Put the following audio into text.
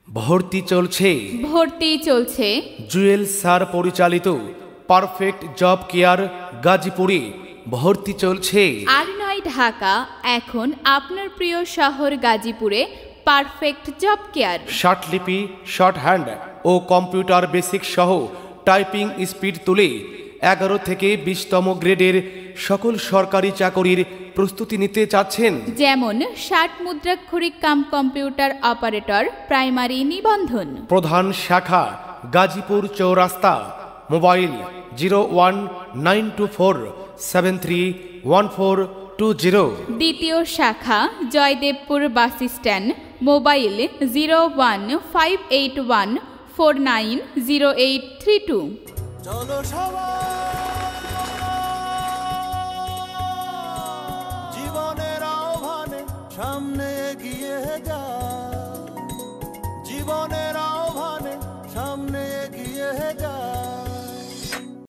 ভর্তি চলছে জুয়েল স্যার পরিচালিত পারফেক্ট জব কেয়ার গাজীপুরে ভর্তি চলছে। আর নয় ঢাকা, এখন আপনার প্রিয় শহর গাজীপুরে পারফেক্ট জব কেয়ার। শর্টলিপি, শর্ট হ্যান্ড ও কম্পিউটার বেসিক সহ টাইপিং স্পিড তুলে 11 থেকে 20তম গ্রেডের সকল সরকারি চাকরির প্রস্তুতি নিতে চাচ্ছেন, যেমন 60 মুদ্রাক্ষরিক কাম কম্পিউটার অপারেটর প্রাইমারি নিবন্ধন। প্রধান শাখা গাজীপুর চৌরাস্তা, মোবাইল 01924731420। দ্বিতীয় শাখা জয়দেবপুর বাস স্ট্যান্ড, মোবাইল 01581490832। চলো জীবনের আহ্বানে সামনে এগিয়ে যা, জীবনে